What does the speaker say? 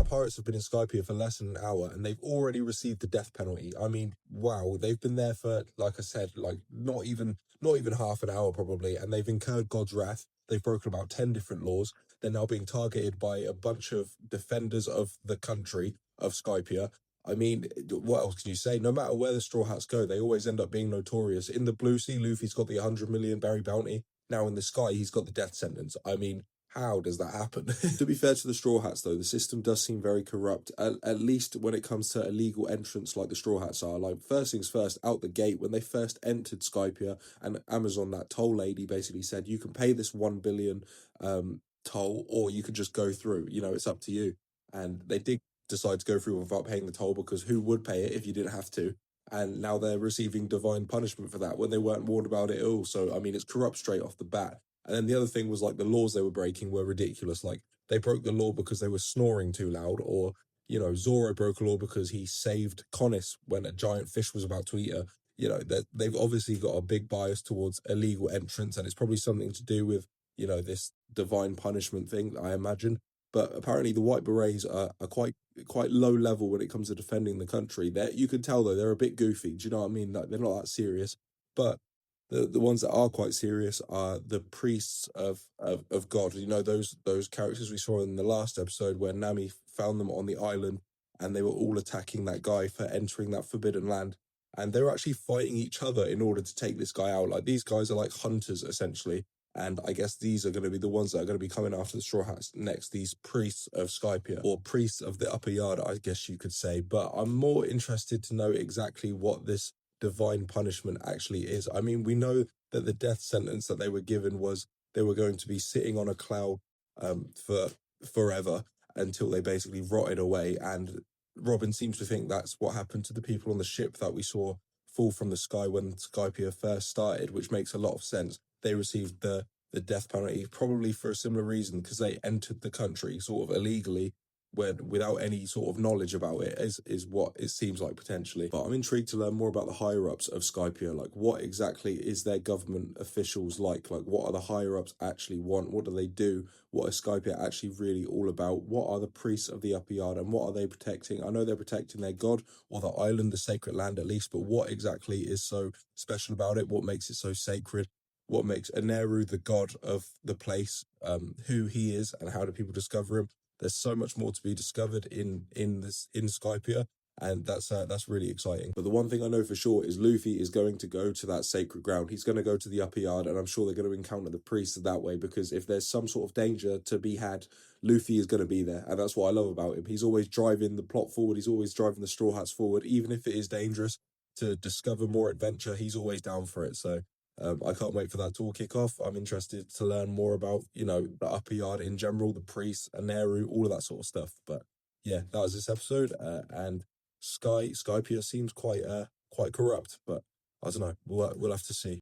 pirates have been in Skypiea for less than an hour and they've already received the death penalty. I mean, wow, they've been there for, like I said, like not even half an hour probably, and they've incurred God's wrath. They've broken about 10 different laws. They're now being targeted by a bunch of defenders of the country of Skypiea. I mean, what else can you say? No matter where the Straw Hats go, they always end up being notorious. In the Blue Sea, Luffy's got the 100 million berry bounty. Now in the sky, he's got the death sentence. I mean, how does that happen? To be fair to the Straw Hats, though, the system does seem very corrupt, at least when it comes to illegal entrants like the Straw Hats are. Like, first things first, out the gate, when they first entered Skypiea, and Amazon, that toll lady, basically said, you can pay this 1 billion toll, or you could just go through. You know, it's up to you. And they did decide to go through without paying the toll, because who would pay it if you didn't have to? And now they're receiving divine punishment for that when they weren't warned about it at all. So, I mean, it's corrupt straight off the bat. And then the other thing was, like, the laws they were breaking were ridiculous. Like, they broke the law because they were snoring too loud, or, you know, Zoro broke a law because he saved Connis when a giant fish was about to eat her. You know, they've obviously got a big bias towards illegal entrance, and it's probably something to do with, you know, this divine punishment thing, I imagine. But apparently the White Berets are quite low level when it comes to defending the country. You can tell, though, they're a bit goofy. Do you know what I mean? Like, they're not that serious. But the ones that are quite serious are the priests of God. You know, those characters we saw in the last episode where Nami found them on the island and they were all attacking that guy for entering that forbidden land. And they were actually fighting each other in order to take this guy out. Like, these guys are like hunters, essentially. And I guess these are going to be the ones that are going to be coming after the Straw Hats next, these priests of Skypiea, or priests of the Upper Yard, I guess you could say. But I'm more interested to know exactly what this divine punishment actually is. I mean, we know that the death sentence that they were given was they were going to be sitting on a cloud for forever until they basically rotted away. And Robin seems to think that's what happened to the people on the ship that we saw fall from the sky when Skypiea first started, which makes a lot of sense. They received the death penalty probably for a similar reason, because they entered the country sort of illegally without any sort of knowledge about it, is what it seems like potentially. But I'm intrigued to learn more about the higher-ups of Skypiea. Like, what exactly is their government officials like? Like, what are the higher-ups actually want? What do they do? What is Skypiea actually really all about? What are the priests of the Upper Yard, and what are they protecting? I know they're protecting their god, or the island, the sacred land at least, but what exactly is so special about it? What makes it so sacred? What makes Aneru the god of the place, who he is, and how do people discover him? There's so much more to be discovered in Skypiea, and that's really exciting. But the one thing I know for sure is Luffy is going to go to that sacred ground. He's going to go to the Upper Yard, and I'm sure they're going to encounter the priests that way, because if there's some sort of danger to be had, Luffy is going to be there, and that's what I love about him. He's always driving the plot forward. He's always driving the Straw Hats forward, even if it is dangerous to discover more adventure. He's always down for it. So I can't wait for that to all kick off. I'm interested to learn more about, you know, the Upper Yard in general, the priests, Aneru, all of that sort of stuff. But yeah, that was this episode, and Skypiea seems quite corrupt, but I don't know. We'll have to see.